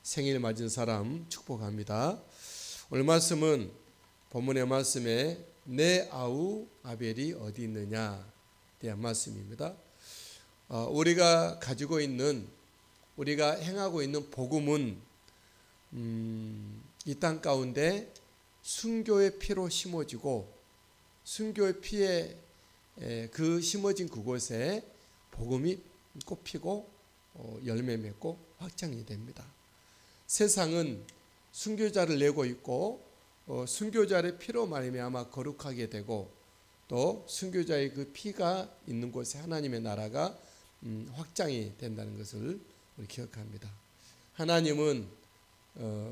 생일 맞은 사람 축복합니다. 오늘 말씀은 본문의 말씀에 내 아우 아벨이 어디 있느냐 대한 말씀입니다. 우리가 가지고 있는, 우리가 행하고 있는 복음은 이 땅 가운데 순교의 피로 심어지고, 순교의 피에 그 심어진 그곳에 복음이 꽃피고 열매 맺고 확장이 됩니다. 세상은 순교자를 내고 있고, 순교자의 피로 말미암아 거룩하게 되고, 또 순교자의 그 피가 있는 곳에 하나님의 나라가 확장이 된다는 것을 우리 기억합니다. 하나님은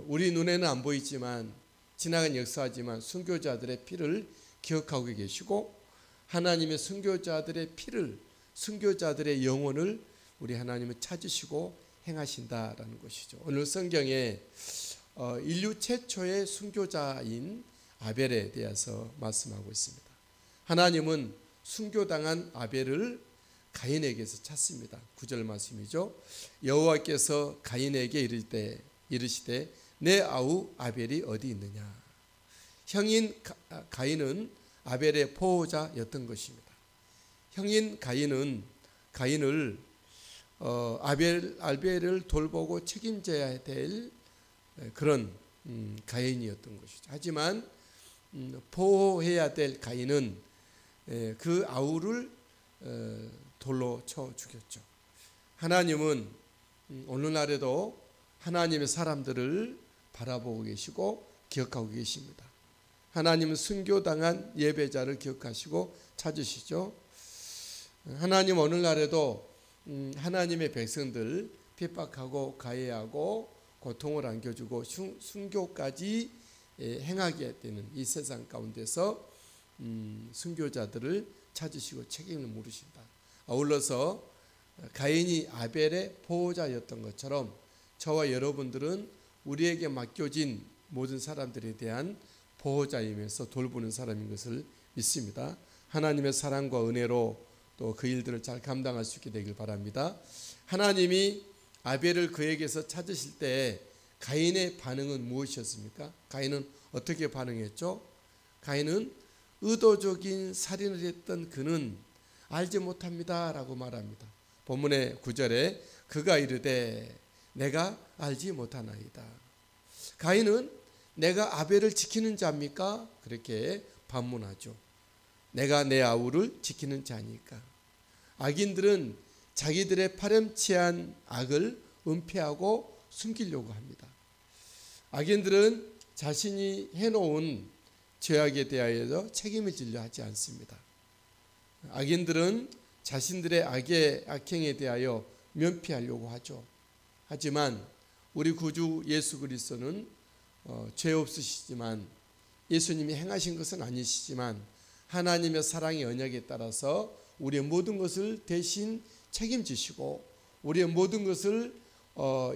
우리 눈에는 안 보이지만, 지나간 역사지만 순교자들의 피를 기억하고 계시고, 하나님의 순교자들의 피를, 순교자들의 영혼을 우리 하나님은 찾으시고 행하신다라는 것이죠. 오늘 성경에 인류 최초의 순교자인 아벨에 대해서 말씀하고 있습니다. 하나님은 순교당한 아벨을 가인에게서 찾습니다. 9절 말씀이죠. 여호와께서 가인에게 이르시되 내 아우 아벨이 어디 있느냐. 형인 가인은 아벨의 보호자였던 것입니다. 형인 가인을 아벨을 돌보고 책임져야 될 그런 가인이었던 것이죠. 하지만 보호해야 될 가인은 그 아우를 돌로 쳐 죽였죠. 하나님은 오늘날에도 하나님의 사람들을 바라보고 계시고 기억하고 계십니다. 하나님은 순교당한 예배자를 기억하시고 찾으시죠. 하나님 오늘날에도 하나님의 백성들 핍박하고 가해하고 고통을 안겨주고 순교까지 행하게 되는 이 세상 가운데서 순교자들을 찾으시고 책임을 물으신다. 아울러서 가인이 아벨의 보호자였던 것처럼 저와 여러분들은 우리에게 맡겨진 모든 사람들에 대한 보호자이면서 돌보는 사람인 것을 믿습니다. 하나님의 사랑과 은혜로 또 그 일들을 잘 감당할 수 있게 되길 바랍니다. 하나님이 아벨을 그에게서 찾으실 때 가인의 반응은 무엇이었습니까? 가인은 어떻게 반응했죠? 가인은 의도적인 살인을 했던 그는 알지 못합니다 라고 말합니다. 본문의 9절에 그가 이르되 내가 알지 못하나이다. 가인은 내가 아벨을 지키는 자입니까? 그렇게 반문하죠. 내가 내 아우를 지키는 자니까. 악인들은 자기들의 파렴치한 악을 은폐하고 숨기려고 합니다. 악인들은 자신이 해놓은 죄악에 대하여 책임을 지려 하지 않습니다. 악인들은 자신들의 악행에 대하여 면피하려고 하죠. 하지만 우리 구주 예수 그리스도는 죄 없으시지만, 예수님이 행하신 것은 아니시지만 하나님의 사랑의 언약에 따라서 우리의 모든 것을 대신 책임지시고 우리의 모든 것을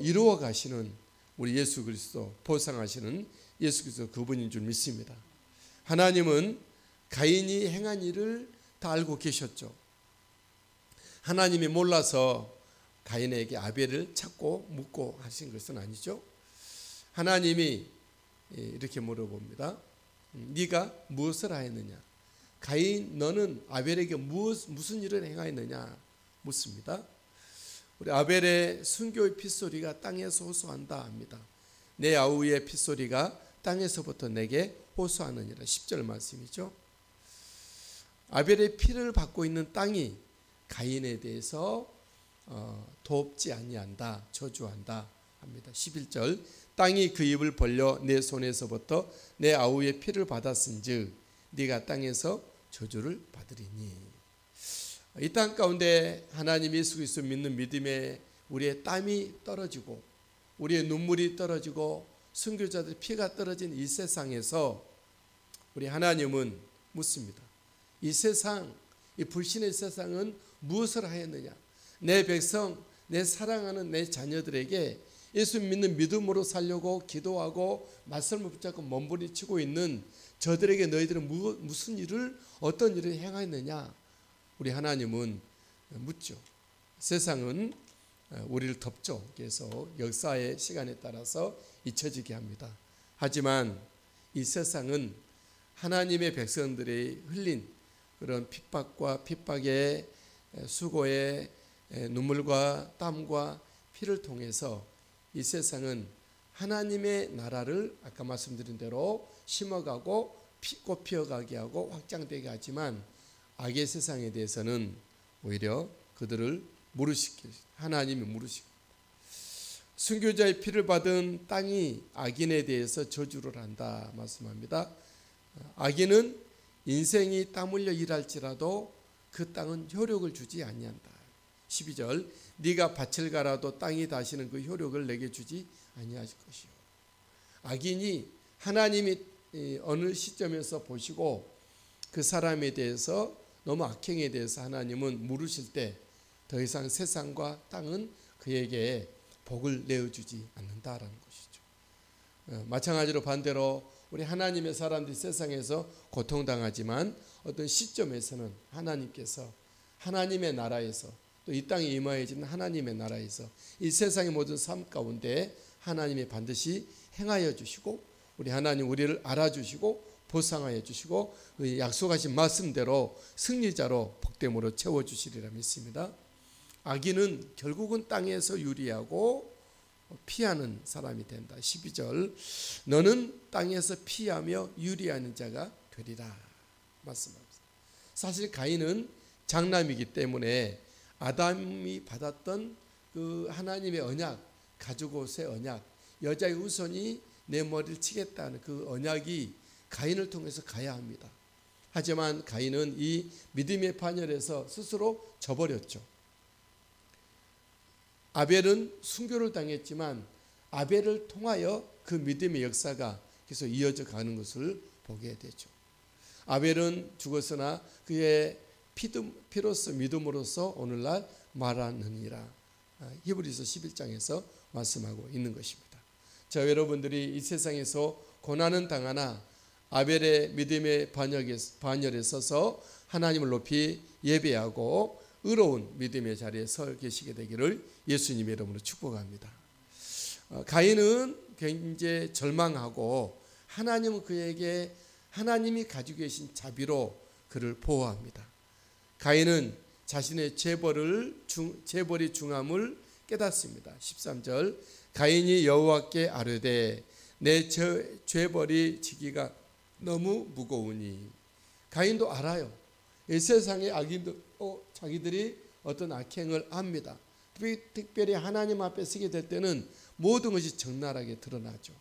이루어 가시는 우리 예수 그리스도, 보상하시는 예수 그리스도 그분인 줄 믿습니다. 하나님은 가인이 행한 일을 다 알고 계셨죠. 하나님이 몰라서 가인에게 아벨을 찾고 묻고 하신 것은 아니죠. 하나님이 이렇게 물어봅니다. 네가 무엇을 하였느냐? 가인, 너는 아벨에게 무슨 일을 행하였느냐 묻습니다. 우리 아벨의 순교의 핏소리가 땅에서 호소한다 합니다. 내 아우의 핏소리가 땅에서부터 내게 호소하느니라. 10절 말씀이죠. 아벨의 피를 받고 있는 땅이 가인에 대해서 돕지 아니한다, 저주한다 합니다. 11절 땅이 그 입을 벌려 내 손에서부터 내 아우의 피를 받았은즉 네가 땅에서 저주를 받으리니. 이 땅 가운데 하나님 예수 그리스도 믿는 믿음에 우리의 땀이 떨어지고 우리의 눈물이 떨어지고 순교자들의 피가 떨어진 이 세상에서 우리 하나님은 묻습니다. 이 세상, 이 불신의 세상은 무엇을 하였느냐? 내 백성, 내 사랑하는 내 자녀들에게 예수 믿는 믿음으로 살려고 기도하고 말씀을 붙잡고 몸부림치고 있는 저들에게 너희들은 무슨 일을, 어떤 일을 행하였느냐? 우리 하나님은 묻죠. 세상은 우리를 덮죠. 계속 역사의 시간에 따라서 잊혀지게 합니다. 하지만 이 세상은 하나님의 백성들이 흘린 그런 핍박의 수고의 눈물과 땀과 피를 통해서 이 세상은 하나님의 나라를 아까 말씀드린 대로 심어가고 꽃 피어가게 하고 확장되게 하지만 악의 세상에 대해서는 오히려 그들을 하나님이 무르시킵니다. 순교자의 피를 받은 땅이 악인에 대해서 저주를 한다 말씀합니다. 악인은 인생이 땀 흘려 일할지라도 그 땅은 효력을 주지 아니한다. 12절 네가 밭을 갈아도 땅이 다시는 그 효력을 내게 주지 아니할 것이요. 악인이 하나님이 어느 시점에서 보시고 그 사람에 대해서 너무 악행에 대해서 하나님은 물으실 때 더 이상 세상과 땅은 그에게 복을 내어주지 않는다라는 것이죠. 마찬가지로 반대로 우리 하나님의 사람들이 세상에서 고통당하지만 어떤 시점에서는 하나님께서 하나님의 나라에서 또 이 땅에 임하여지는 하나님의 나라에서 이 세상의 모든 삶 가운데 하나님이 반드시 행하여 주시고 우리 하나님 우리를 알아주시고 보상하여 주시고 약속하신 말씀대로 승리자로 복됨으로 채워주시리라 믿습니다. 악인은 결국은 땅에서 유리하고 피하는 사람이 된다. 12절 너는 땅에서 피하며 유리하는 자가 되리라 말씀합니다. 사실 가인은 장남이기 때문에 아담이 받았던 그 하나님의 언약, 가죽옷의 언약, 여자의 후손이 내 머리를 치겠다는 그 언약이 가인을 통해서 가야 합니다. 하지만 가인은 이 믿음의 반열에서 스스로 져버렸죠. 아벨은 순교를 당했지만 아벨을 통하여 그 믿음의 역사가 계속 이어져 가는 것을 보게 되죠. 아벨은 죽었으나 그의 피로서 믿음으로써 오늘날 말하느니라. 히브리서 11장에서 말씀하고 있는 것입니다. 자, 여러분들이 이 세상에서 고난은 당하나 아벨의 믿음의 반열에 서서 하나님을 높이 예배하고 의로운 믿음의 자리에 서 계시게 되기를 예수님의 이름으로 축복합니다. 가인은 굉장히 절망하고 하나님은 그에게 하나님이 가지고 계신 자비로 그를 보호합니다. 가인은 자신의 재벌이 중함을 깨닫습니다. 13절 가인이 여호와께 아뢰되 내 죄벌이 지기가 너무 무거우니. 가인도 알아요. 이 세상의 악인들 자기들이 어떤 악행을 합니다. 특별히 하나님 앞에 서게 될 때는 모든 것이 적나라하게 드러나죠.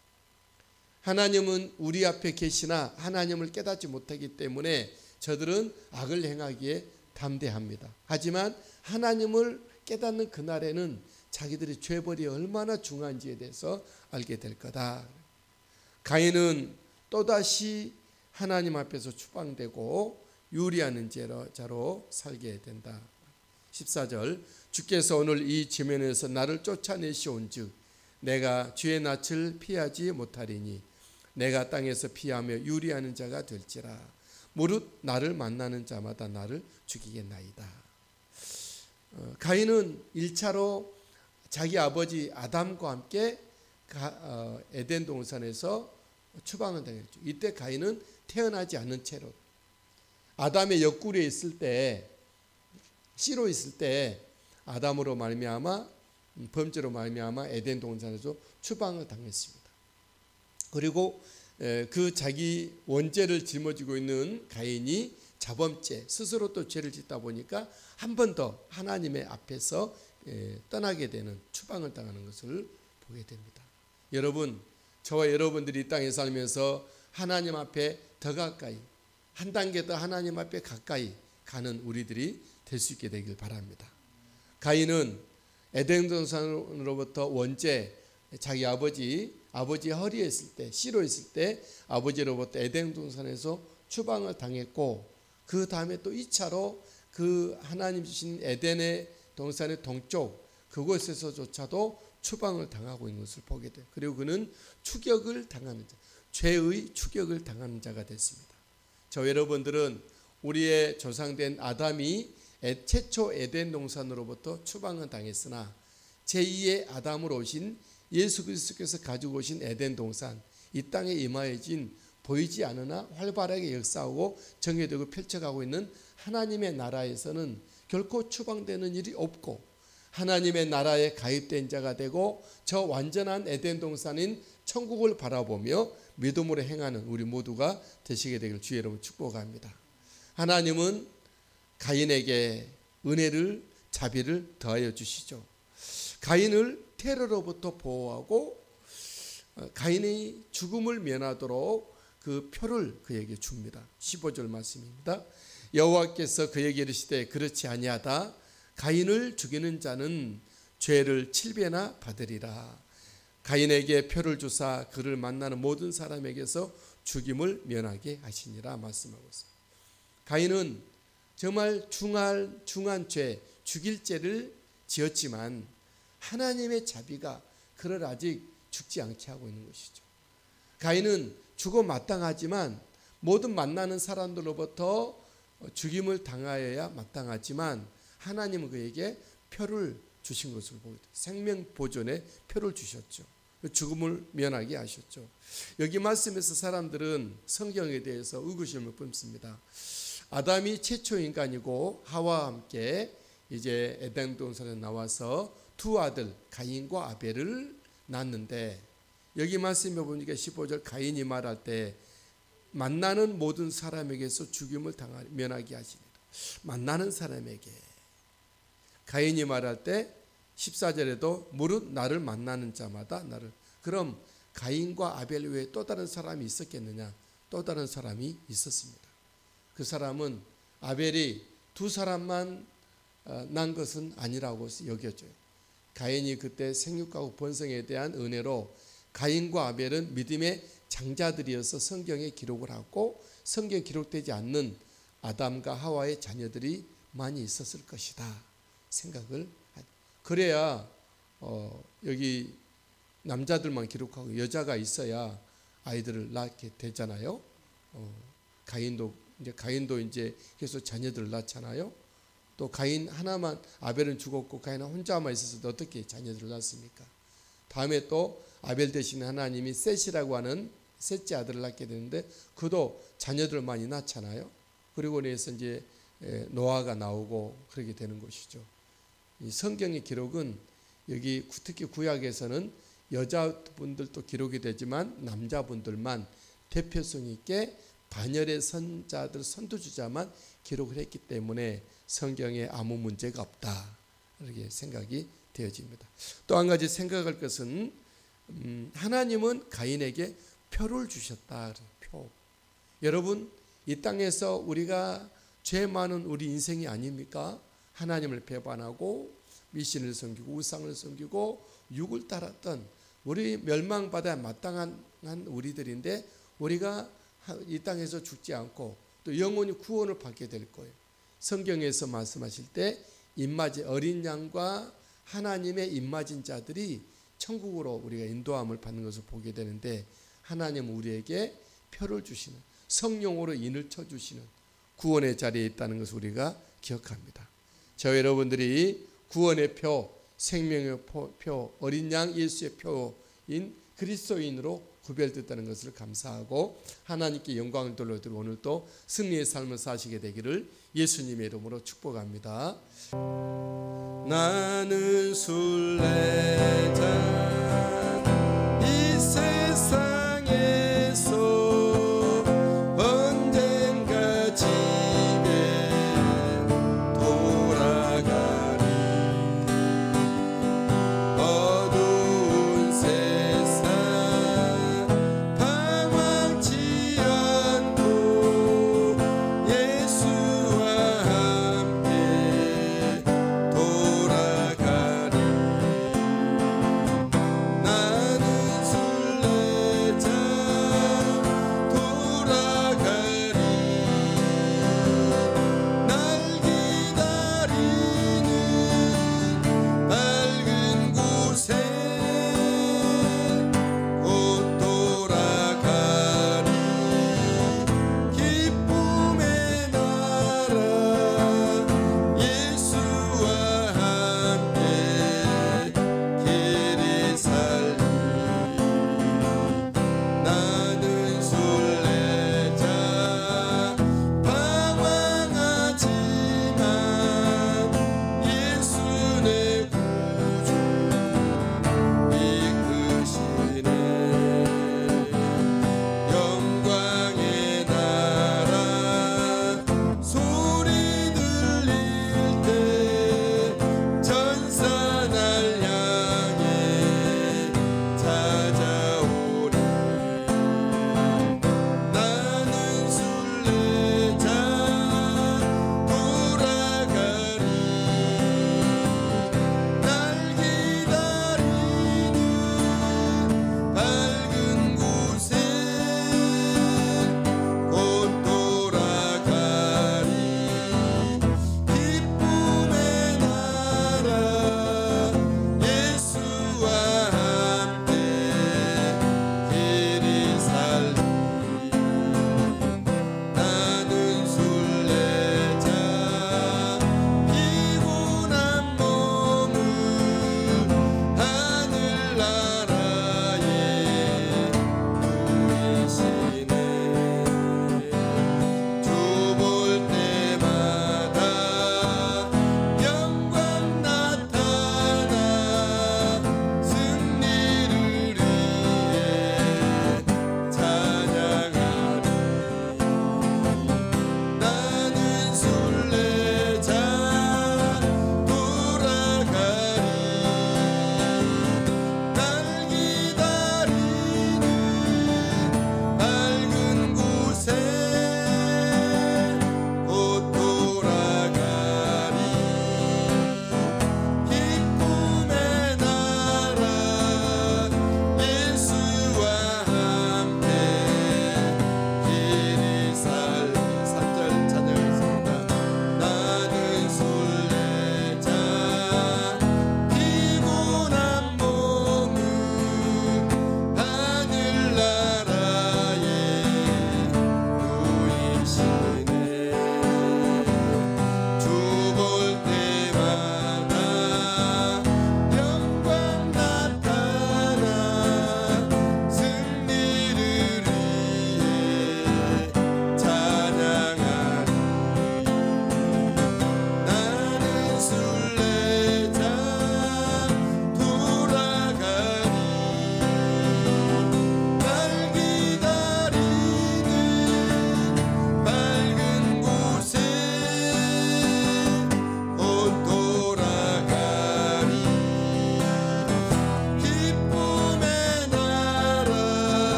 하나님은 우리 앞에 계시나 하나님을 깨닫지 못하기 때문에 저들은 악을 행하기에 담대합니다. 하지만 하나님을 깨닫는 그날에는 자기들의 죄벌이 얼마나 중한지에 대해서 알게 될 거다. 가인은 또다시 하나님 앞에서 추방되고 유리하는 자로 살게 된다. 14절 주께서 오늘 이 지면에서 나를 쫓아내시온즉 내가 주의 낯을 피하지 못하리니 내가 땅에서 피하며 유리하는 자가 될지라 무릇 나를 만나는 자마다 나를 죽이겠나이다. 가인은 1차로 자기 아버지 아담과 함께 에덴 동산에서 추방을 당했죠. 이때 가인은 태어나지 않은 채로 아담의 옆구리에 있을 때 씨로 있을 때 아담으로 말미암아 범죄로 말미암아 에덴 동산에서 추방을 당했습니다. 그리고 그 자기 원죄를 짊어지고 있는 가인이 자범죄 스스로 또 죄를 짓다 보니까 한 번 더 하나님의 앞에서 떠나게 되는 추방을 당하는 것을 보게 됩니다. 여러분 저와 여러분들이 이 땅에 살면서 하나님 앞에 더 가까이 한 단계 더 하나님 앞에 가까이 가는 우리들이 될 수 있게 되길 바랍니다. 가인은 에덴 동산으로부터 원죄 자기 아버지 허리에 있을 때 씨로 있을 때 아버지로부터 에덴 동산에서 추방을 당했고 그 다음에 또 2차로 그 하나님 주신 에덴의 동산의 동쪽 그곳에서조차도 추방을 당하고 있는 것을 보게 돼요. 그리고 그는 추격을 당하는 자, 죄의 추격을 당하는 자가 됐습니다. 저 여러분들은 우리의 조상된 아담이 최초 에덴 동산으로부터 추방을 당했으나 제2의 아담으로 오신 예수 그리스도께서 가지고 오신 에덴 동산, 이 땅에 임하여진 보이지 않으나 활발하게 역사하고 정예되고 펼쳐가고 있는 하나님의 나라에서는 결코 추방되는 일이 없고, 하나님의 나라에 가입된 자가 되고 저 완전한 에덴 동산인 천국을 바라보며 믿음으로 행하는 우리 모두가 되시게 되길 주의 이름으로 축복합니다. 하나님은 가인에게 은혜를, 자비를 더하여 주시죠. 가인을 테러로부터 보호하고 가인의 죽음을 면하도록 그 표를 그에게 줍니다. 15절 말씀입니다. 여호와께서 그에게 이르시되 그렇지 아니하다. 가인을 죽이는 자는 죄를 7배나 받으리라. 가인에게 표를 주사 그를 만나는 모든 사람에게서 죽임을 면하게 하시니라 말씀하고 있습니다. 가인은 정말 중한 죄, 죽일 죄를 지었지만 하나님의 자비가 그를 아직 죽지 않게 하고 있는 것이죠. 가인은 죽어 마땅하지만 모든 만나는 사람들로부터 죽임을 당하여야 마땅하지만 하나님은 그에게 표를 주신 것을 보게 돼요. 생명 보존의 표를 주셨죠. 죽음을 면하게 하셨죠. 여기 말씀에서 사람들은 성경에 대해서 의구심을 품습니다. 아담이 최초 인간이고 하와와 함께 이제 에덴 동산에 나와서 두 아들 가인과 아벨을 낳았는데, 여기 말씀에 보니까 15절 가인이 말할 때 만나는 모든 사람에게서 죽임을 면하게 하시니라. 만나는 사람에게. 가인이 말할 때 14절에도 무릇 나를 만나는 자마다 나를. 그럼 가인과 아벨 외에 또 다른 사람이 있었겠느냐? 또 다른 사람이 있었습니다. 그 사람은 아벨이 두 사람만 난 것은 아니라고 여겨져요. 가인이 그때 생육하고 번성에 대한 은혜로 가인과 아벨은 믿음의 장자들이어서 성경에 기록을 하고 성경에 기록되지 않는 아담과 하와의 자녀들이 많이 있었을 것이다 생각을 하죠. 그래야 여기 남자들만 기록하고 여자가 있어야 아이들을 낳게 되잖아요. 가인도 이제 계속 자녀들을 낳잖아요. 또 가인 하나만, 아벨은 죽었고 가인 혼자만 있어서 어떻게 자녀들을 낳습니까? 다음에 또 아벨 대신 하나님이 셋이라고 하는 셋째 아들을 낳게 되는데 그도 자녀들 많이 낳잖아요. 그리고 나서 이제 노아가 나오고 그렇게 되는 것이죠. 이 성경의 기록은 여기 특히 구약에서는 여자분들도 기록이 되지만 남자분들만 대표성 있게 반열의 선자들, 선두주자만 기록을 했기 때문에 성경에 아무 문제가 없다 이렇게 생각이 되어집니다. 또 한 가지 생각할 것은 하나님은 가인에게 표를 주셨다. 표. 여러분, 이 땅에서 우리가 죄 많은 우리 인생이 아닙니까? 하나님을 배반하고 미신을 섬기고 우상을 섬기고 육을 따랐던 우리 멸망받아야 마땅한 우리들인데 우리가 이 땅에서 죽지 않고 또 영원히 구원을 받게 될 거예요. 성경에서 말씀하실 때 입맞은 어린 양과 하나님의 입맞은 자들이 천국으로 우리가 인도함을 받는 것을 보게 되는데, 하나님은 우리에게 표를 주시는, 성령으로 인을 쳐주시는 구원의 자리에 있다는 것을 우리가 기억합니다. 저 여러분들이 구원의 표, 생명의 표, 어린 양 예수의 표인 그리스도인으로 구별됐다는 것을 감사하고 하나님께 영광을 돌려드리고 오늘도 승리의 삶을 사시게 되기를 예수님의 이름으로 축복합니다. 나는 순례자 이 세상에서 언젠가 집에 돌아가리. 어두운 세상 방황치 않고 예수와 함께 돌아가리. 나는 순례자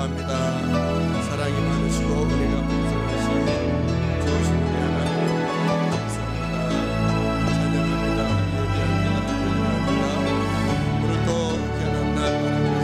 기도합니다. 사랑이 많으시고 은혜가 풍성하신 좋으신 우리 하나님 감사합니다. 찬양합니다. 예배합니다. 찬양합니다. 오늘도 귀한 날 바라보신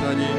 하나님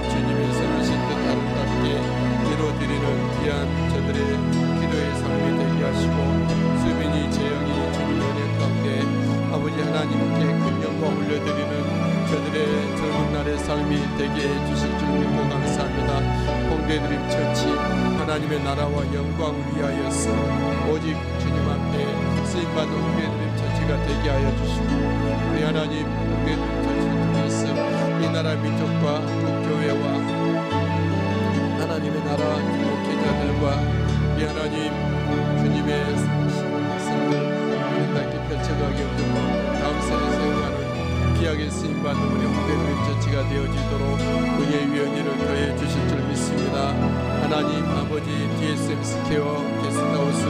주님을 하나님의 나라와 영광을 위하여서 오직 주님 앞에 쓰임받는 홍계드림 처치가 되게 하여 주시고, 우리 하나님 홍계드림 처치를 통해서 이 나라 민족과 국교회와 하나님의 나라 목회자들과 우리 하나님 주님의 성을 아름답게 펼쳐가게 하고 다음 세대 세워가는 귀하게 쓰임받는 우리 홍계드림 처치가 되어지도록 은혜의 위원회를 더해 주실 줄 믿습니다. 하나님 아버지, DSM 스퀘어 게스트하우스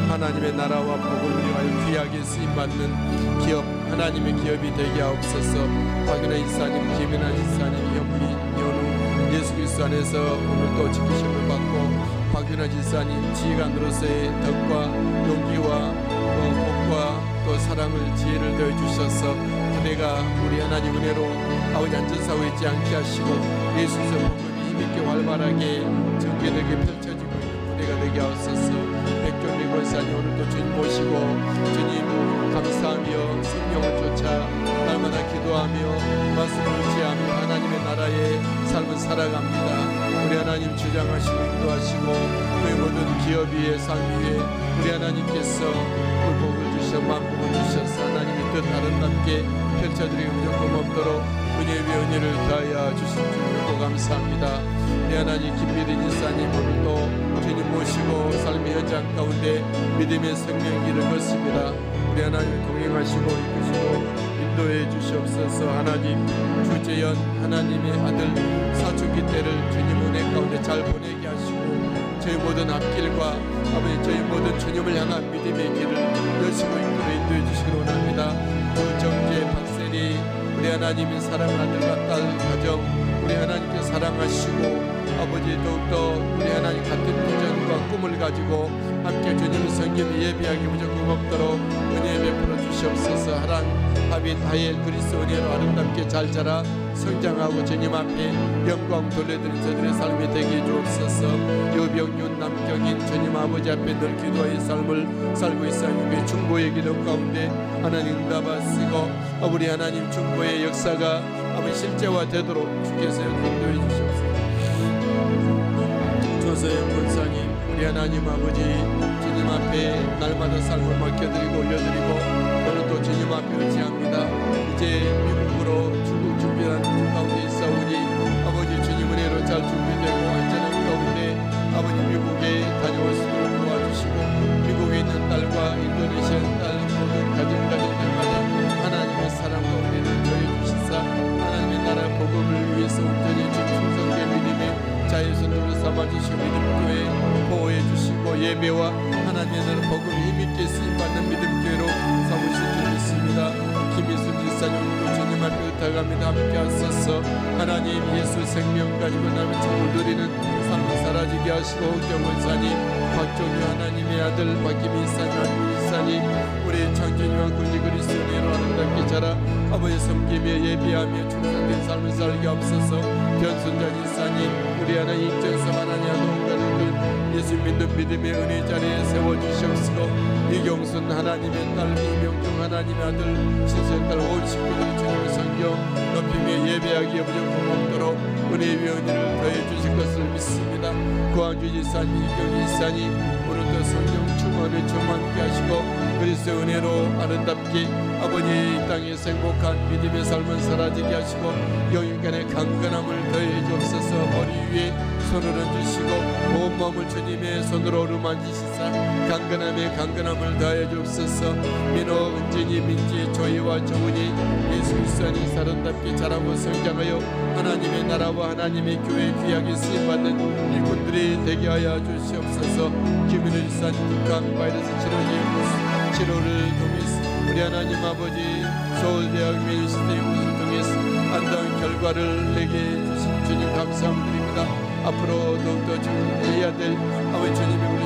하나님의 나라와 복음을 위하여 귀하게 쓰임받는 기업, 하나님의 기업이 되게 하옵소서. 박은혜 이사님, 김연아 이사님, 현미, 연우, 예수 그리스도 안에서 오늘도 지키심을 받고 박윤아 집사님 지휘관으로서의 덕과 용기와 복과 또 사랑을 지혜를 더해 주셔서 부대가 우리 하나님 은혜로 아버지 안전사고 있지 않게 하시고 예수 그리스도 복음이 힘있게 활발하게 전개되게 펼쳐지고 있는 부대가 되게 하옵소서. 백종리 권사님 오늘도 주님 모시고 주님 감사하며 생명을 쫓아 날마다 기도하며 말씀을 지하며 하나님의 나라의 삶을 살아갑니다. 우리 하나님 주장하시고 인도하시고 그 모든 기업 위에 삶 위에 우리 하나님께서 복을 주셔 만복을 주셔서 하나님의 뜻 아름답게 펼쳐드리고 무조건 없도록 은혜의 은혜를 다하여 주신 줄 믿고 감사합니다. 우리 하나님 김미리 집사님 오늘도 주님 모시고 삶의 현장 가운데 믿음의 생명길을 걷습니다. 우리 하나님 동행하시고 이끄시고 인도해 주시옵소서. 하나님 주재현 하나님의 아들 사춘기 때를 주님 은혜 가운데 잘 보내게 하시고 저희 모든 앞길과 아버지 저희 모든 주님을 향한 믿음의 길을 여시고 이끌어 인도해 주시기 원합니다. 정재 박세리 우리 하나님의 사랑하는 아들과 딸 가정 우리 하나님께 사랑하시고 아버지 더욱더 우리 하나님 같은 비전과 꿈을 가지고 함께 주님의 성김에 예비하기 무조건 없도록 은혜 베풀어 주시옵소서. 하랑 하빗 하엘 그리스도 은혜로 아름답게 잘 자라 성장하고 주님 앞에 영광 돌려드린 저들의 삶이 되게 주옵소서. 여병윤 남경인 주님 아버지 앞에 늘 기도의 삶을 살고 있사오니 중보의 기도 가운데 하나님 응답하시고 우리 하나님 중보의 역사가 아버지 실제화되도록 주께서 인도해 주시옵소서. 조서영 권사님 우리 하나님 아버지 주님 앞에 날마다 삶을 맡겨드리고 올려드리고 오늘도 주님 앞에 의지합니다. 이제 미국으로 출국 준비하는 가운데 있사오니 아버지 주님 은혜로 잘 준비되고 안전한 가운데 아버지 미국에 다녀올 수 있도록 도와주시고 미국에 있는 딸과 인도네시아 딸 모든 가정들마다 하나님의 사랑과 은혜를 더해 주시사 하나님의 나라 복음을 위해서 온전히 충성된 믿음의 자유선으로 삼아주시고 믿음교회 보호해 주시고 예배와 하나님의 나라 복음을 힘있게 쓰임받는 믿음교회로 삼으실 줄 믿습니다. 김희순 집사님도 주님 앞에 의탁합니다. 함께 하소서. 하나님 예수 생명 가지고 남의 천국을 누리는 삶을 사라지게 하시고 흑경원사님 박종유 하나님의 아들 박기민 집사님 우리 창준이와 군지 그리스도 은혜로 아름답게 자라 아버지 섬김에 예비하며 충성된 삶을 살게 하옵소서. 변순자 집사님 우리 하나님 입장에서 하나님 아동가족들 예수 믿는 믿음의 은혜 자리에 세워주시옵시고 이경순 하나님의 딸 이명중 하나님의 아들 신선딸 온 식구들이 주님의 성경 높이며 예배하기에 무조건 없도록 은혜의 은혜를 더해 주실 것을 믿습니다. 구항주 지사님 이경희 지사님 오늘도 성령 충만을 충만케 하시고 그리스도의 은혜로 아름답게 아버지 이 땅에서 행복한 믿음의 삶을 사라지게 하시고 영육간의 강건함을 더해 주옵소서. 머리 위에 손을 얹으시고 온 몸을 주님의 손으로 어루만지시사 강건함에 강건함을 더해 주옵소서. 민호, 은진이, 민지, 조이와 정은이 예수 그리스도 안에서 아름답게 자라고 성장하여 하나님의 나라와 하나님의 교회 귀하게 쓰임받는 일꾼들이 되게 하여 주시옵소서. 김민우 집사님 북한 바이러스 치료를 통해서 우리 하나님 아버지 서울대학 메디시스템 연구를 통해서 안다운 결과를 내게 주신 주님 감사드립니다. 앞으로 더욱더 해야 될 아버지 주님의 우리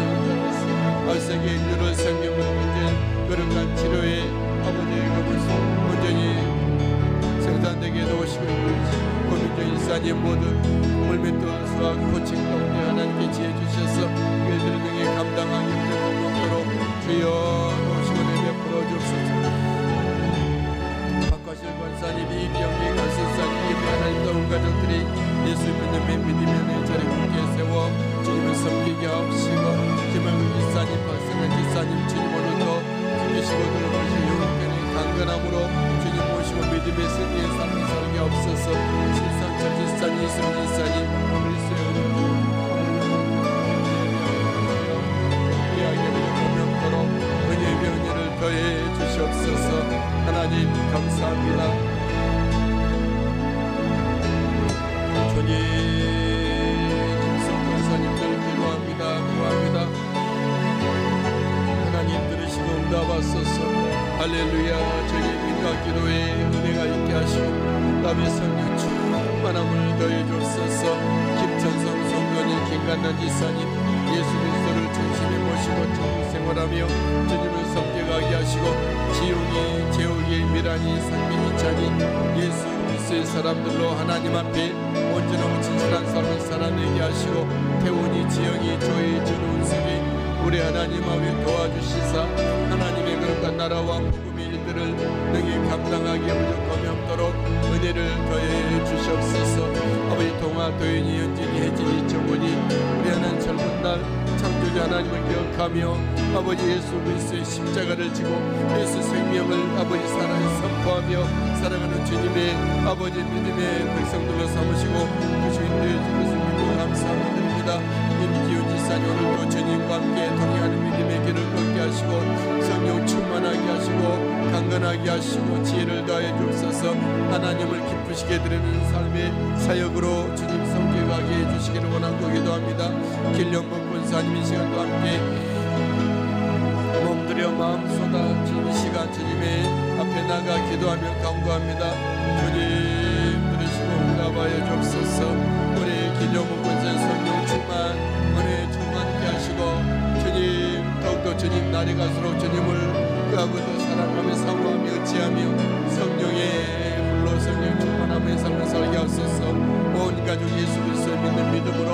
전 세계 인류를 생명을 문제 거룩한 치료에 아버지 그것을 온전히 생산되게 도우시고 고민정 일사님 모두 물맷돌 수학 코칭 가운데 하나님께 지혜 주셔서 그들을 등에 감당하기 없도록 주여 도우시고 내베풀어 주옵소서. 박과실 권사님 이병기 가실사님 하나님과 온 가족들이 예수 믿는 믿음의 자리 굳게 세워 주님을 섬기게 하옵시고 김영국 기사님 박선한 기사님 주님 오늘도 지키시고 돌보시고 영원히 강건함으로 주님 모시고 믿음의 승리의 삶을 살게 하옵소서. 신상철 기사님 이승훈 기사님 그리스도의 은혜의 은혜를 더해 주시옵소서. 하나님 감사합니다. 주님 김성권사님들 기도합니다. 구합니다. 하나님 들으시고 응답하소서. 할렐루야. 저희 민가 기도에 은혜가 있게 하시고 남의 성령 충만하게 충만함을 더해 주옵소서. 김천성 성도님, 김간난 지사님, 예수 그리스도를 중심에 모시고 천국 생활하며 주님을 섬겨가게 하시고 지용이, 재욱이, 미란이, 상민이, 찬이 예수 그리스도의 사람들로 하나님 앞에 온전하고 진실한 삶을 살아내게 하시고 태훈이, 지영이, 조이, 준운석이 우리 하나님 앞에 도와주시사 하나님의 그릇과 나라와 복음의 일들을 능히 감당하기에 부족함이 없도록 은혜를 더해 주시옵소서. 아버지 동아, 도윤이, 연진이, 혜진이, 정훈이 우리 하나님 젊은 날 창조자 하나님을 기억하며 아버지 예수 그리스도의 십자가를 지고 예수 생명을 아버지 사랑에 선포하며 살아가는 주님의 아버지 믿음의 백성들로 삼으시고 그 주인들의 주님을 믿고 감사드립니다. 임기훈 지사님 오늘도 주님과 함께 동행하는 믿음의 길을 걷게 하시고 성령 충만하게 하시고 강건하게 하시고 지혜를 더해 주옵소서. 하나님을 기쁘시게 드리는 삶의 사역으로 주님 섬겨가게 해주시기를 원하고 기도합니다. 길령복 권사님 이 시간도 함께 몸들여 마음 쏟아 주님 시간 주님의 앞에 나가 기도하며 간구합니다. 주님 들으시고 응답하여 주옵소서. 우리 길령복 권사님 성령 충만 은혜 충만케 하시고 주님 더욱더 주님 날이 갈수록 주님을 그하고도 사랑하며 사모하며 의지하며 성령의 불로 성령 충만함의 삶을 살게 하소서. 온 가족 예수 그리스도를 믿는 믿음으로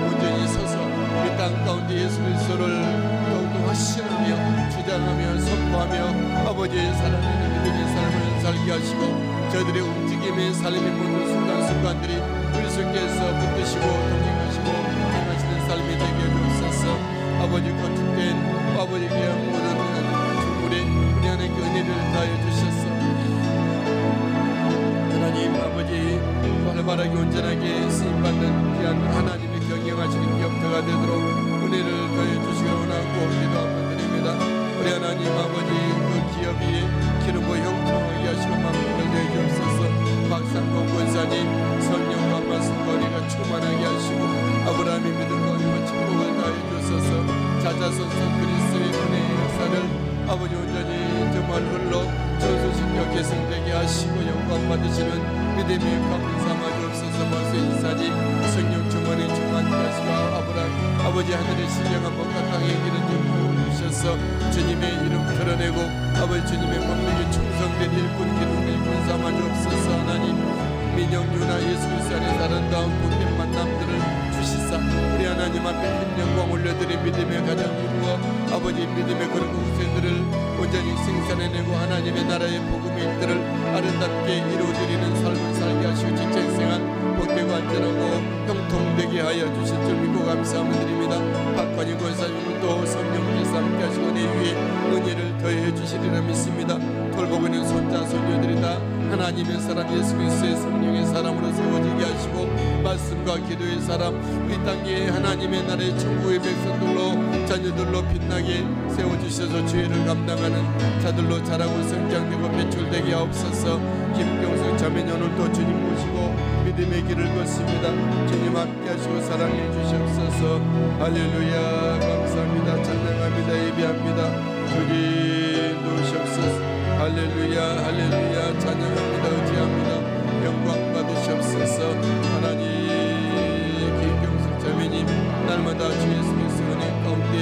온전히 서서 이 땅 가운데 예수 그리스도를 더욱더 확신하며 주장하며 선포하며 아버지의 사랑하는 믿음의 삶을 살게 하시고 저들의 움직임의 삶의 모든 순간순간들이 그리스도께서 붙드시고 동행하시고 행하시는 삶이 되게 해주옵소서. 아버지 건축된 아버지께 모든 우리 하나님께 은혜를 다해 주셔서 하나님 아버지 활발하게 온전하게 쓰임받는 귀한 하나님의 경영하시는 기업터가 되도록 은혜를 더해 주시기 원하고 기도하며 드립니다. 우리 하나님 아버지 그 기업이 기름과 형통하게 하시고 만국을 더해 주옵소서. 박상봉 권사님 성령과 말씀과 우리가 충만하게 하시고 아브라함의 믿음과 우리가 축복을 다해 주소서. 자자손손 그리스도의 은혜의 역사를 아버지 온전히 정말 흘러 전소신과 계승되게 하시고 영광 받으시는 믿음의 가문 삼아 주옵소서. 벌써 이사님 성령 충만에 충만케 하시고 아브라함 아버지 하늘의 신령한 법과 땅의 길은 좀 보여주셔서 주님의 이름 드러내고 아버지 주님의 법력이 충성된 일꾼 기둥 일꾼 삼아 주옵소서. 하나님 민영 유나 예수 그리스도 안에 아름다운 복된 만남들을 주시사 우리 하나님 앞에 큰 영광 올려드린 믿음의 가정 이루어 아버지 믿음의 그런 후세들을 온전히 생산해내고 하나님의 나라의 복음의 일들을 아름답게 이루어드리는 삶을 살게 하시고 직장생활 복되고 안전하고 형통되게 하여 주실 줄 믿고 감사함을 드립니다. 박관희 권사님을 또 성령께서 함께 하시고 내 위에 은혜를 더해 주시리라 믿습니다. 돌보고 있는 손자 손녀들이 다 하나님의 사람 예수 그리스도의 성령의 사람으로 세워지게 하시고 말씀과 기도의 사람 이 땅에 하나님의 나라의 천국의 백성들로 자녀들로 빛나게 세워주셔서 주의를 감당하는 자들로 자라고 성장되고 배출되게 하옵소서. 김경석 자매님 오늘도 주님 모시고 믿음의 길을 걷습니다. 주님 함께 하시고 사랑해 주시옵소서. 할렐루야 감사합니다. 찬양합니다. 예배합니다. 주님 도우시옵소서. 할렐루야 할렐루야 찬양합니다. 의지합니다. 영광 받으시옵소서. 하나님 김경숙 자매님 날마다 주 예수 그리스도 은혜 가운데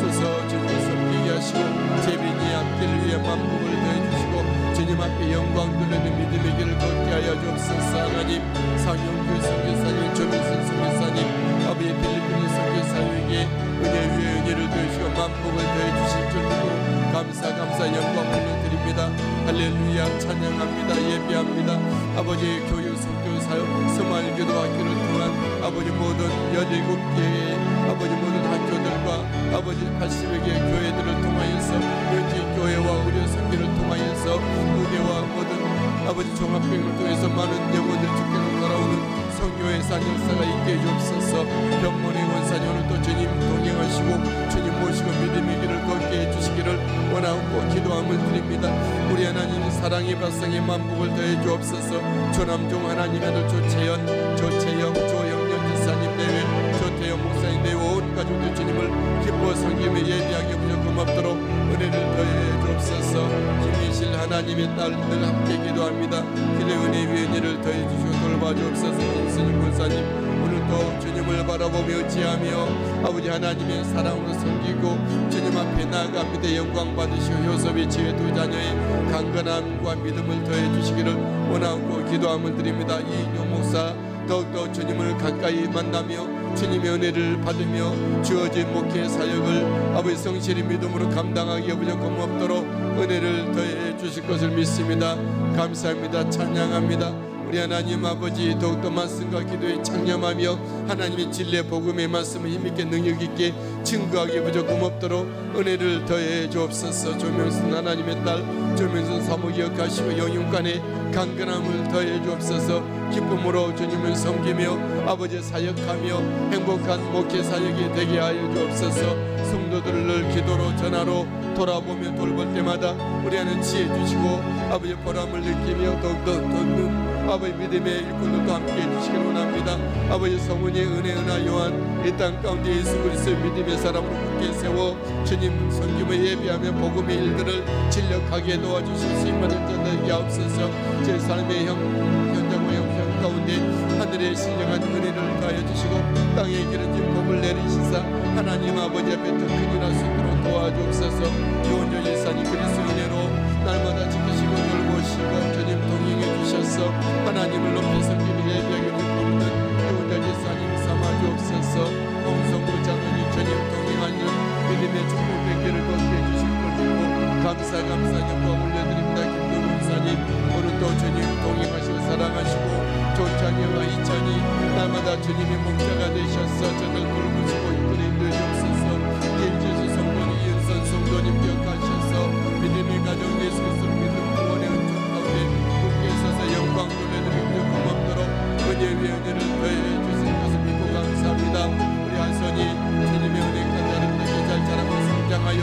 서서 주님을 섬기게 하시고 재빈이 앞길 위해 만복을 더해주시고 주님 앞에 영광 돌리는 믿음의 길을 걷게 하여 주옵소서. 하나님 상영교 선교사님 조민선 선교사님 아버지 필리핀 선교사에게 은혜 위에 은혜를 더해주시고 만복을 더해주실 줄 믿고 감사 영광 올려드립니다. 할렐루야 찬양합니다. 예배합니다. 아버지의 교육 성교 사역 스마일교도 학교를 통한 아버지 모든 17개의 아버지 모든 학교들과 아버지 80여 개의 교회들을 통하여서 연지교회와 의료 선교를 통하여서 의대와 모든 아버지 종합병을 통해서 많은 영혼들이 주께로 돌아오는 성교의 산 역사가 있게 해주옵소서. 병문의 원사님 오늘도 주님 동행하시고 주님 모시고 믿음의 길을 걷게 해주시기를 원하고 기도함을 드립니다. 우리 하나님 사랑의 발성의 만복을 더해 주옵소서. 조남종 하나님의 아들 조채영 조영년 지사님 내외 조태영 목사님 내외 온 가족들 주님을 기뻐 섬기며 예비하게 부족함 없도록 은혜를 더해 주옵소서. 김민실 하나님의 딸들 함께 기도합니다. 기도의 은혜 위에 은혜를 더해 주시고 돌봐주옵소서. 김순영 권사님 오늘도 주님을 바라보며 의지하며 아버지 하나님의 사랑으로 섬기고 주님 앞에 나아갑니다. 영광 받으시고 효섭의 지혜 두 자녀의 강건함과 믿음을 더해 주시기를 원하고 기도함을 드립니다. 이인용 목사 더욱더 주님을 가까이 만나며 주님의 은혜를 받으며 주어진 목회 사역을 아버지 성실히 믿음으로 감당하기에 부족함 없도록 은혜를 더해 주실 것을 믿습니다. 감사합니다. 찬양합니다. 우리 하나님 아버지 더욱더 말씀과 기도에 창념하며 하나님의 진리의 복음의 말씀을 힘있게 능력있게 증거하기에 부족함 없도록 은혜를 더해 주옵소서. 조명순 하나님의 딸 조명순 사모 기억하시고 영육간의 강건함을 더해 주옵소서. 기쁨으로 주님을 섬기며 아버지 사역하며 행복한 목회 사역이 되게 하여 주옵소서. 성도들을 기도로 전하로 돌아보며 돌볼 때마다 우리 안에 지혜 주시고 아버지 보람을 느끼며 더욱더 돋는 아버지 믿음의 일꾼들도 함께 해주시길 원합니다. 아버지 성은의 은혜 은하 요한 이 땅 가운데 예수 그리스도의 믿음의 사람으로 굳게 세워 주님 섬김을 예비하며 복음의 일들을 진력하게 도와주실 수 있는 자들에게 앞서서 제 삶의 현장과 형편 가운데 하늘의 신령한 은혜를 더하여 주시고 땅에 기름진 복을 내리시사 하나님 아버지 앞에 더 큰일 할 수 있도록 도와주옵소서. 요원전 일산이 그리스도 은혜로 날마다 지키시고 돌보시고 주님 동행해 주셔서 하나님을 높이 섬기는 예배하게 되는 요원전 일산이 삼아주옵소서. 홍성구 장로님 주님 동행하는 믿음의 축복 뵙기를 돕게 해주실 것이고 감사 영광 올려드립니다. 김동훈 사님 오늘도 주님 동행하시고 사랑하시고 조창영과 이찬이 날마다 주님의 목자가 되셔서 저들 돌보시고 이끌어 인도해 주옵소서. 김재수 성도님 이은선 성도님 기억하셔서 믿음의 가정 예수 그리스도 믿음 구원의 은총 가운데 굳게 서서 영광 돌려드리며 고맙도록 은혜 위에 은혜를 더해 주신 것을 믿고 감사합니다. 우리 한선이 주님의 은혜 까다롭게 잘 자라고 성장하여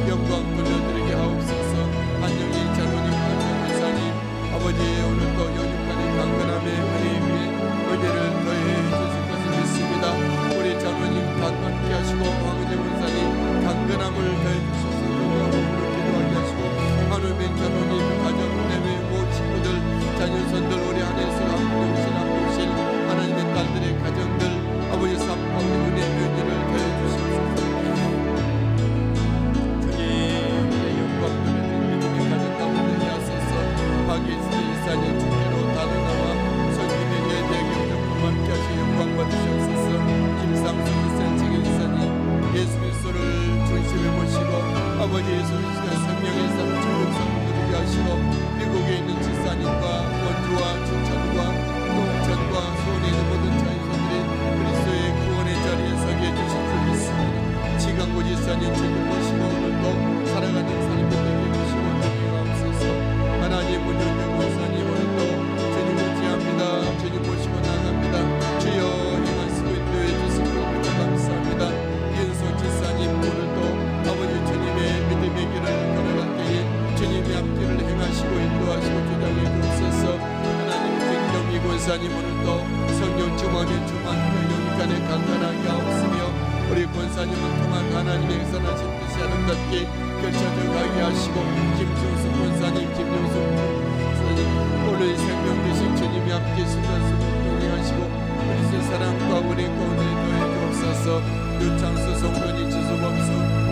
영광 돌려드리게 하옵소서. 안녕히 장로님 안녕하사님 아버지 오늘도 영육간의 강건함의 은혜 위에 은혜를 더해 주실 것을 믿습니다. 우리 장로님 강건케 하시고 황은혜 권사님 강건함을 더해 주셔서 영광으로 기도하게 하시고 한우빈 장로님 가정 내외 모든 친구들 자녀선들 우리 안에서 한명신 한명신 하나님의 딸들의 가정들 아버지 삶 가운데 은혜 은혜를 더해 주시옵소서. 주님의 영광 돌려드리는 믿음의 가정 가운데 하소서. 박예수 일산이 주께로 다루나와 성김의 예대에게 함께 하시 영광 받으시옵소서. 김상수 일산칭 일산이 예수 그리스도를 중심에 모시고 아버지 예수 그리스도의 생명의 삶 중독성을 누리게 하시고 미국에 있는 지사님과 원주와 춘천과 동천과 수원에 있는 모든 자연선들이 그리스도의 구원의 자리에 서게 해주실 줄 믿습니다. 지강구 지사님 주님 모시고 오늘도 살아가는 삶을 되게 해주시고 주님하옵소서. 하나님 문현정 권사님 오늘도 주님 의지합니다. 주님 모시고 나갑니다. 주여 행하시고 인도해 주시고 감사합니다. 이은소 지사님 오늘도 아버지 주님의 믿음의 길을 걸어갈 때에 주님의 앞길을 행하시고 인도하시고 주장해 주옵소서. 하나님 김경미 권사님 오늘도 성령 충만의 주만과 영간에 강건하게 하옵으며 우리 권사님은 통한 하나님의 선하신 뜻이 아름답게 결쳐져 가게 하시고 김종수 권사님 김종수 권사님 오늘 생명 되신 주님이 함께 순간순간 동행하시고 그리스도의 사랑과 우리 가운데 더해 주옵소서. 유창수 성도님 지수범수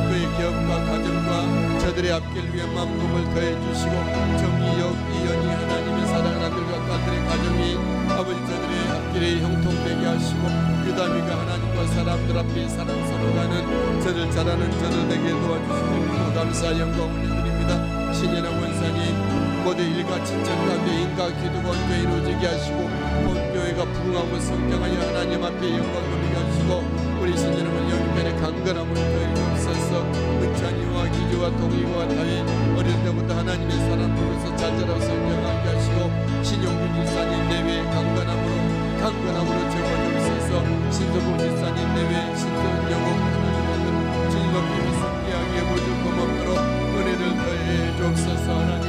그의 기업과 가정과 저들의 앞길 위에 만복을 더해 주시고 정의역 이연이 하나님의 사랑하는 아들과 딸들의 가정이 아버지 저들의 앞길에 형통되게 하시고 유다미가 하나님과 사람들 앞에 사랑서로 가는 저들 잘하는 저들에게 도와주시고 감사 영광 올려드립니다. 신현아 원사님 모두 일가 친척 가운데 인가 기도가 온전히 이루어지게 하시고 본교회가 부흥하고 성장하여 하나님 앞에 영광 돌리게 하시고 우리 신여러분 영육간의 강건함을 더해 주옵소서. 은찬이와 기주와 동의와 다윗 어릴 때부터 하나님의 사람으로서 잘 자라고 성장하게 하시고 신용규 집사님 내외 강건함으로 채워주옵소서. 신서부 집사님 내외 신선영옥 하나님의 주님 앞에 승리하게 모두 고맙도록 은혜를 더해 주옵소서. 하나님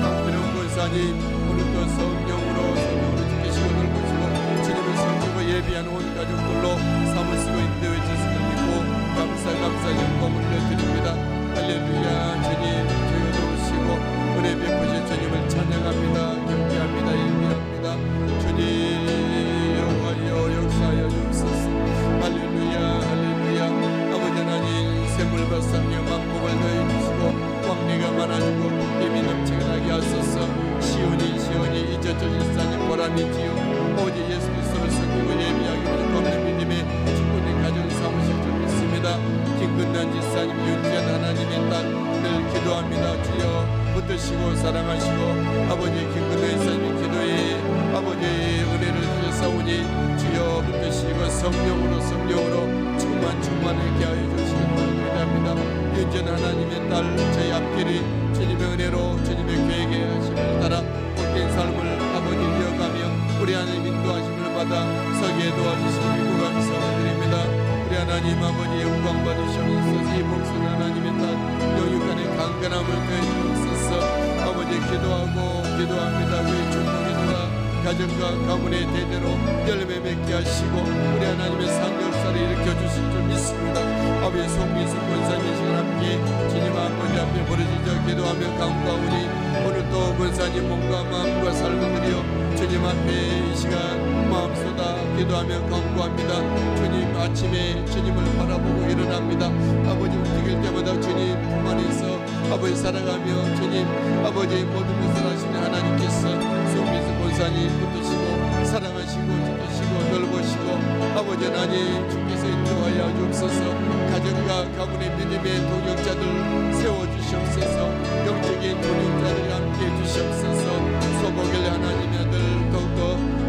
강필영 권사님 오늘도 성령으로 지키시고 돌보시고 주님을 섬기고 예비한 온 가족들로 삶을 쓰고 인도해 주시는 믿고 감사 영광을 올려드립니다. 할렐루야. 주님 주여 도우시고 은혜 베푸신 주님 사랑하시고 아버지 김근혜 사님 기도에 아버지의 은혜를 주셨사오니 주여 붙드시고 성령으로 충만하게 하여 주시기 바랍니다. 윤전 하나님의 딸 저희 앞길이 주님의 은혜로 주님의 계획에 하심을 따라 복된 삶을 아버지 이어가며 우리 하나님 인도하심을 받아 서기에 도와주시고 감사드립니다. 우리 하나님 아버지 영광 받으시옵소서. 이 목숨 하나님의 딸 영육간의 강건함을 더해주옵소서. 아버지 기도합니다. 우리 중보기도가 가정과 가문의 대대로 열매 맺게 하시고 우리 하나님의 상역사를 일으켜주실 줄 믿습니다. 아버지 송민수 권사님 시간 함께 주님 아버지 앞에 부르짖어 기도하며 강구하오니 오늘 또 권사님 몸과 마음과 삶을 드려 주님 앞에 이 시간 마음 쏟아 기도하며 강구합니다. 주님 아침에 주님을 바라보고 일어납니다. 아버지 움직일 때마다 주님 품 안에서 아버지 살아가며 주님 아버지의 모든 것을 하시는 하나님께서 송민수 권사님 붙드시고 사랑하시고 지키시고 넓으시고 아버지 하나님 주께서 인도하여 주옵소서. 가정과 가문의 믿음의 동역자들 세워주시옵소서. 영적인 동역자들이 함께해 주시옵소서. 소복을 하나님의 아들 더욱더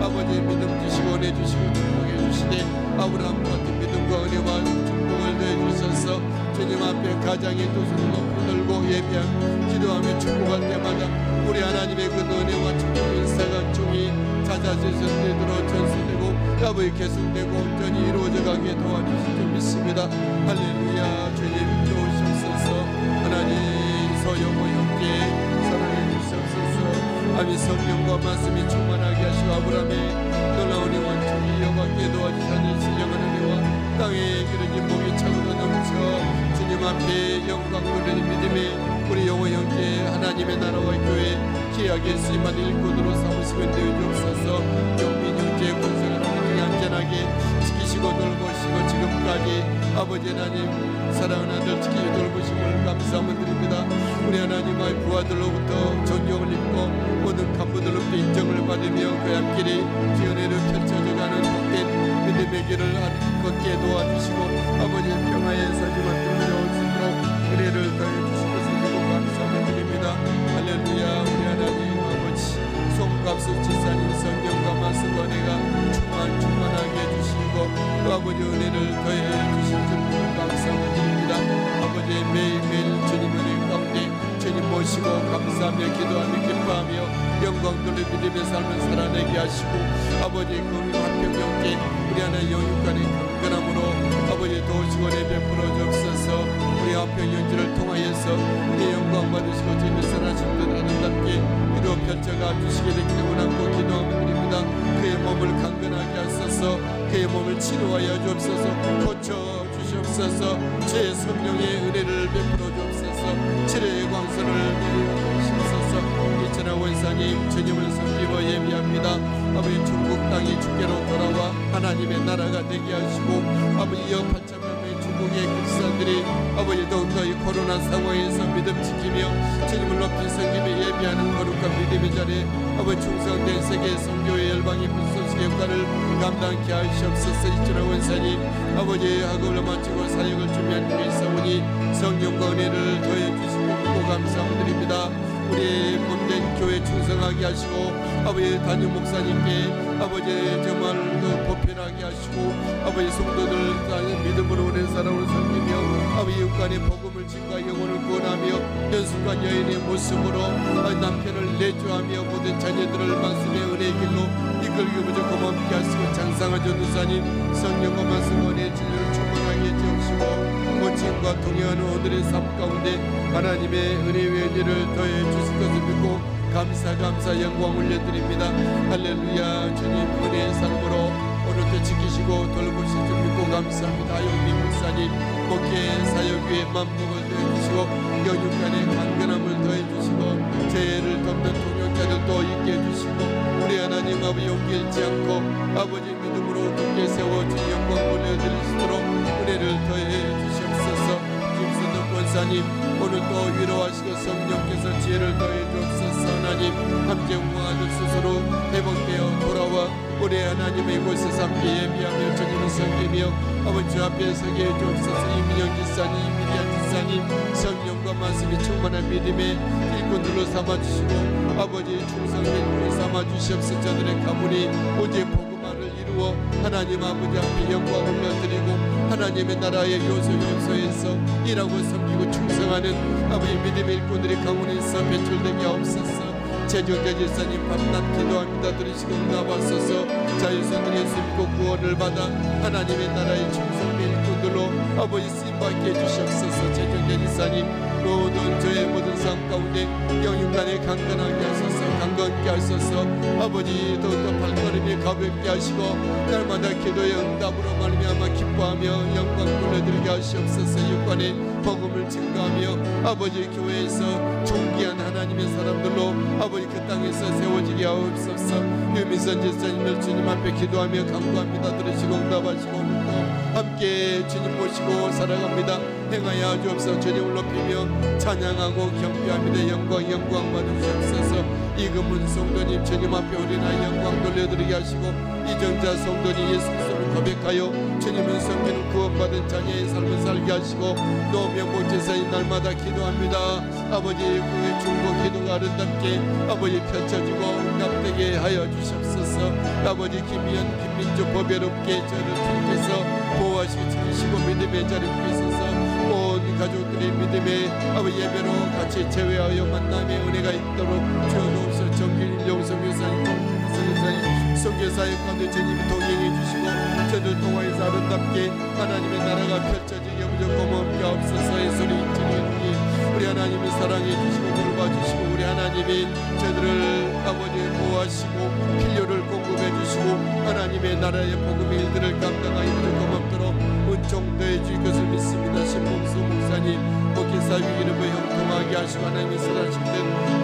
아버지의 믿음 주시고 은혜 주시고 축복해 주시되 아브라함 같은 믿음과 은혜와 축복을 더해 주셔서 주님 앞에 가장의 두 손을 높이 들고 예배하며 기도하며 축복할 때마다 우리 하나님의 그 은혜와 축복 인사가 종이 찾아주셔서 전수되고 아버지 계속되고 온전히 이루어져가게 도와주실 줄 믿습니다. 할렐루야. 주님 도우시옵소서. 하나님 소영호 형제 사랑해 주시옵소서. 아미 성령과 말씀이 충만하게 하시고 아브라함의 놀라운 원총이 여호와께 도와주시는 신령한 은혜와 땅에 기르진 목이 차고도 넘쳐 주님 앞에 영광 누리는 믿음의 우리 영호 형제 하나님의 나라와 교회 기하게 쓰임한 일꾼으로 삼으시고 인도해주옵소서. 영민 형제의 권세가 하나님이 안전하게 지키시고 돌보시고 지금까지 아버지 하나님 사랑하는 아들 지키고 돌보심을 감사함을 드립니다. 우리 하나님의 부하들로부터 존경을 입고 모든 간부들로부터 인정을 받으며 그 앞길이 지연회를 펼쳐져가는 복된 믿음의 길을 걷게 도와주시고 아버지의 평화의 사지만 들려올 수 있도록 은혜를 더해주시고 감사함을 드립니다. 할렐루야. 우리 하나님 아버지 송갑수 지사님 성령과 말씀과 은혜가 충만하게 해주시고 또 아버지 은혜를 더해 주신 줄 감사함을 드립니다. 아버지 매일매일 주님 은혜 가운데 주님 모시고 감사하며 기도하며 기뻐하며 영광 돌려 믿음의 삶을 살아내게 하시고 아버지 그 화평형제 우리 하나님 영육간의 강건함으로 아버지 도우시고 은혜 베풀어 주옵소서. 우리 화평형제를 통하여서 우리 영광 받으시고 주님의 선하신 듯 아름답게 이루어 펼쳐가 주시게 되기를 원하고 기도하며 드립니다. 그의 몸을 강건하게 하소서. 그의 몸을 치료하여 주옵소서. 고쳐 주시옵소서. 주의 성령의 은혜를 베풀어 주옵소서. 치료의 광선을 내려 주시옵소서. 이천하 원사님 주님을 섬기며 예비합니다. 아버지 중국 땅이 주께로 돌아와 하나님의 나라가 되게 하시고 아버지 여 8천명의 중국의 그리스도인들이 아버지 더욱더 이 코로나 상황에서 믿음 지키며 주님을 높이 섬기며 예비하는 거룩한 믿음의 자리에 아버지 충성된 세계 선교의 열방의 불쏘시의 역할을 감당케 하시옵소서. 이천하 원사님 아버지의 학업을 마치고 사역을 준비한 중에 있사오니 성령과 은혜를 더해 주시고 믿고 감사함을 드립니다. 우리 몸된 교회 충성하게 하시고 아버지 담임 목사님께 아버지 정말 보편하게 하시고 아버지 성도들 믿음으로 오랜 사랑을 섬기며 아버지 육간의 복음을 증가 영혼을 구원하며 연숙한 여인의 모습으로 남편을 내주하며 모든 자녀들을 말씀의 은혜의 길로 이끌기 무조 고맙게 하시고 장상한 전도사님 성령과 말씀과 은혜의 진리를 충만하게 지으시고 모친과 동행하는 오늘의 삶 가운데 하나님의 은혜의 은혜를 더해 주실 것을 믿고 감사 영광 올려드립니다. 할렐루야. 주님 은혜의 삶으로 오늘도 지키시고 돌보실 줄 믿고 감사합니다. 영민 목사님 목회 사역 위에 만복을 더해주시고 영육간의 강건함을 더해주시고 죄를 덮는 동역자들도 있게 해주시고 우리 하나님 아버지 용기 잃지 않고 아버지 믿음으로 굳게 세워 주님 영광 올려드리시도록 은혜를 더해 주시옵소서. 김순덕 권사님 오늘도 위로하시고 성령께서 지혜를 더해 주옵소서. 하나님 함께 응원하는 스스로 회복되어 돌아와 우리 하나님의 이곳에서 함께 예비하며 주님을 섬기며 아버지 주 앞에 서게 해주옵소서. 이민영 지사님 이미리아 지사님 성령과 말씀이 충만한 믿음의 일꾼들로 삼아주시고 아버지 충성된 일꾼 삼아주시옵소서. 저들의 가문이 오직 복음화를 이루어 하나님 아버지 앞에 영광 올려드리고 하나님의 나라의 요소에서 일하고 섬기고 충성하는 아버지 믿음의 일꾼들이 가문에서 배출되게 하옵소서. 제정자 질사님 밤낮 기도합니다. 들으시고 응답하소서. 자유선을 예수 믿고 구원을 받아 하나님의 나라의 충성된 일꾼들로 아버지 쓰임받게 해주시옵소서. 제정자 질사님 모든 저의 모든 삶 가운데 영육간에 강건하게 하소서. 강건케 하소서. 아버지 더욱더 발걸음이 가볍게 하시고 날마다 기도의 응답으로 말미암아 기뻐하며 영광 돌려드리게 하시옵소서. 육관에 복음을 증거하며 아버지 교회에서 존귀한 하나님의 사람들로 아버지 그 땅에서 세워지게 하옵소서. 유민선 집사님을 주님 앞에 기도하며 간구합니다. 들으시고 응답하시고 함께 주님 모시고 살아갑니다. 행하여 주옵소서. 주님을 높이며 찬양하고 경배합니다. 영광 받으시옵소서. 이금문 성도님 주님 앞에 우리나라 영광 돌려드리게 하시고 이정자 성도님 예수 그리스도를 고백하여 주님을 섬기는 구원받은 자녀의 삶을 살게 하시고 노명 목제사인 날마다 기도합니다. 아버지 그 중보 기도가 아름답게 아버지 펼쳐지고 응답되게 하여 주시옵소서. 아버지 김민주 보배롭게 저를 주께서 보호하시고 지키시고 믿음의 자리에 있어서 온 가족들의 믿음의 아버지 예배로 같이 제외하여 만남의 은혜가 있도록 주옵소서. 정길 영성교사님 선교사의 가운데 주님이 동행해 주시고 저들 통화에서 아름답게 하나님의 나라가 펼쳐지게 무조건 멈게 하옵소서의 소리 주님 우리 하나님이 사랑해 주시고 돌봐주시고 우리 하나님이 저들을 아버지 보호하시고 필요를 공급해 주시고 하나님의 나라의 복음의 일들을 감당하기 무조건 없도록 은총 더해 주실 것을 믿습니다. 신봉수 목사님 목회사 위기를 형통하게 하시고 하나님의 선하신 듯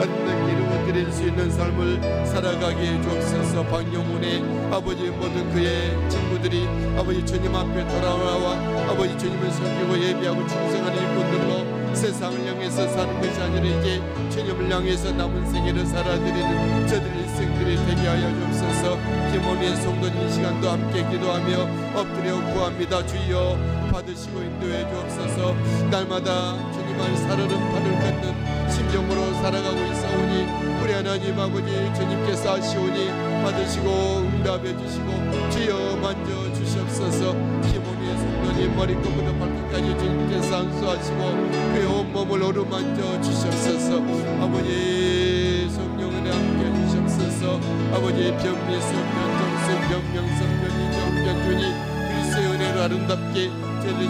아름답게 이루어드릴 수 있는 삶을 살아가게 해 주옵소서. 박영훈의 아버지 모든 그의 친구들이 아버지 주님 앞에 돌아와 아버지 주님을 섬기고 예비하고 충성하는 일꾼들로 세상을 향해서 사는 것이 아니라 이제 주님을 향해서 남은 생애를 살아드리는 저들의 일생들이 되게 하여 주옵소서. 김원희의 성도님 이 시간도 함께 기도하며 엎드려 구합니다. 주여 받으시고 인도해 주옵소서. 날마다 주님 안 살아는 발을 걷는 심정으로 살아가고 있사오니 우리 하나님 아버지 주님께서 하시오니 받으시고 응답해 주시고 주여 만져 주시옵소서. 김원희의 성도님 머리끝부터 발끝까지 주님께서 안수하시고 그의 온몸을 어루만져 주시옵소서. 아버지 성령을 함께 주시옵소서. 아버지 변미수 변정수 변명성 변희정 변준이 그리스도의 은혜로 아름답게 저는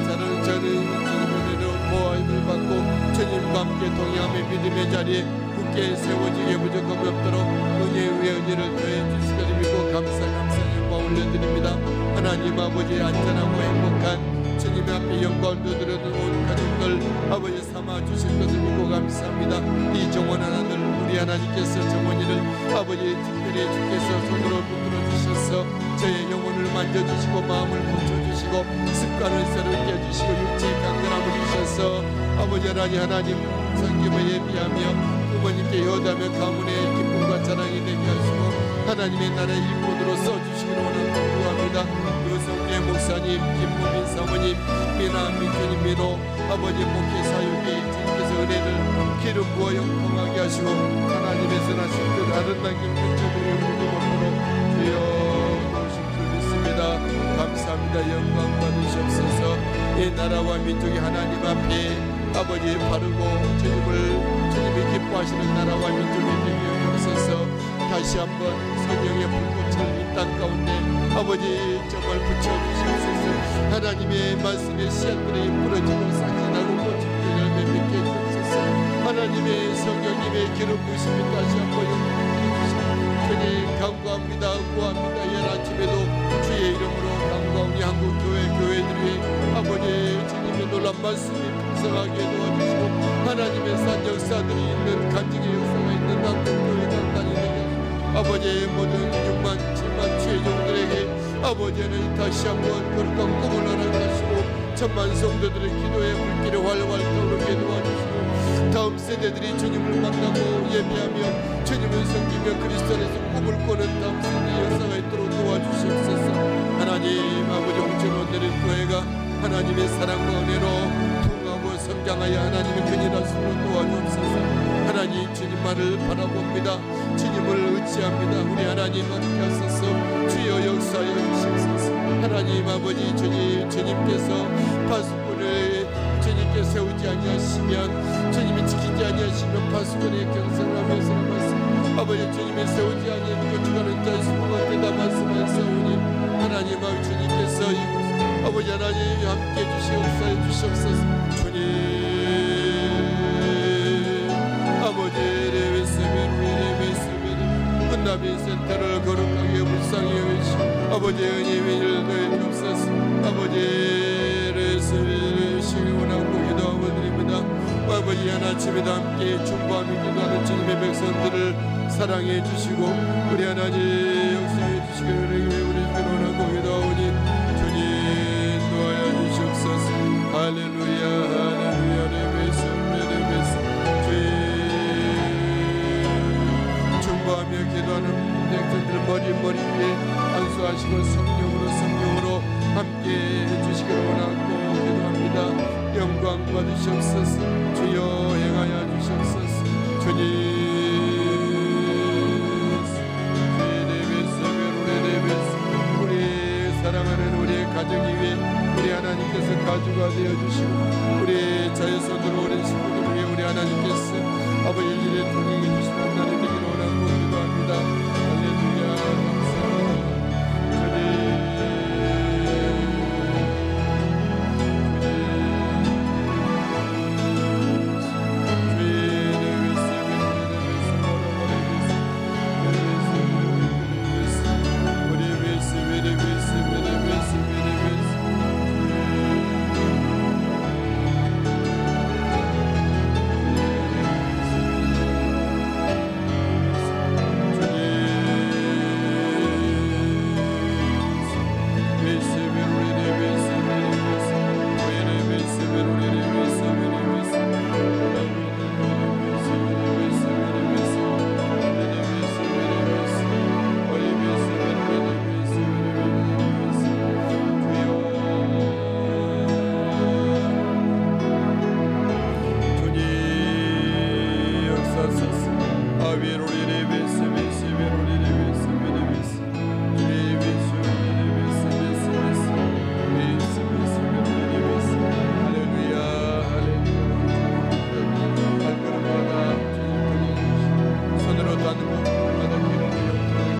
주님의 은혜로 모함을 받고 주님과 함께 동행하며 믿음의 자리에 굳게 세워지게 무조건 없도록 은혜의 은혜를 더해 주실 것을 믿고 감사 영광 올려드립니다. 하나님 아버지 안전하고 행복한 주님의 앞에 영광을 드리는 온 가족들 아버지 삼아 주실 것을 믿고 감사합니다. 이 정원한 아들 우리 하나님께서 정원이를 아버지 특별히 주께서 손으로 붙들어 주셔서 저의 영혼을 만져주시고 마음을 고쳐주시고 습관을 새롭게 해주시고 육체의 강건함을 주셔서 아버지 하나님 성김을 예비하며 부모님께 효도하며 가문의 기쁨과 자랑이 되게 하시고 하나님의 나라의 일꾼으로 써주시기로 원합니다. 유성재 목사님, 김무민 사모님, 미나 민준님 민호 아버지 목회 사역에 주님께서 은혜를 기름 부어 영통하게 하시고 하나님의 선하신 뜻 아름다운 길을 우리도 주여 오실 줄 믿습니다. 감사합니다. 영광 받으시옵소서. 이 나라와 민족이 하나님 앞에 아버지 바르고 주님이 기뻐하시는 나라와 민족이 되게 하옵소서. 다시 한번 성령의 불꽃을 이 땅 가운데 아버지 정말 붙여주시옵소서. 하나님의 말씀의 씨앗들이 부러지고 싹지나고 꽃이 열매 맺게 해주옵소서. 하나님의 성령님의 기름 부으심이 다시 한번 영광해 주시옵소서. 주님 간구합니다. 구합니다. 이날 아침에도 주의 이름으로 간구하오니 한국교회들이 아버지 주님의 놀란 말씀이 풍성하게 도와주시고 하나님의 산 역사들이 있는 간증의 역사가 있는 한국교회 강단이 되게 아버지의 모든 6만 7만 최종들에게 아버지는 다시 한번 거룩한 꿈을 허락하시고 천만 성도들의 기도에 불길이 활활 떠오르게 도와주시고 다음 세대들이 주님을 만나고 예배하며 주님을 섬기며 그리스도 안에서 꿈을 꾸는 다음 세대 역사가 있도록 도와주시옵소서. 하나님 아버지 홍천원내린 교회가 하나님의 사랑과 은혜로 통하고 성장하여 하나님의 근인하심으로 도와주옵소서. 하나님 주님 주님만을 바라봅니다. 주님을 의지합니다. 우리 하나님 함께 하소서. 주여 역사하여 주시옵소서. 하나님 아버지 주님께서 파수꾼을 주님께 세우지 아니하시면, 주님이 지키지 아니하시면 파수꾼의 경선을 하면서 남았습니다. 아버지 주님이 세우지 아니하고 죽어가는 자의 수고가 되다 말씀하셨사오니 하나님 아버지 주님께서 아버지 하나님 함께 주시옵소서. 주님 아버지 끝나민 센터를 거룩하게 불쌍히 여기시고 아버지 은혜의 일을 주옵소서. 아버지를 세우시기 원하고 기도하고 드립니다. 아버지 하나님과 함께 충고하며 기도하는 주님의 백성들을 사랑해 주시고 우리 하나님 역사해 주시기를 우리 원하고 기도하오니 주님 도와여 주시옵소서. 할렐루야 할렐루야. 충고하며 기도하는 백성들 머리 위에 안수하시고 성령으로 함께 해주시기를 원하고 기도합니다. 영광 받으시옵소서. 주여 행하여 주시옵소서. 주님 우리 사랑하는 우리의 가정 위에 우리 하나님께서 가주가 되어주시고 우리 자유손으로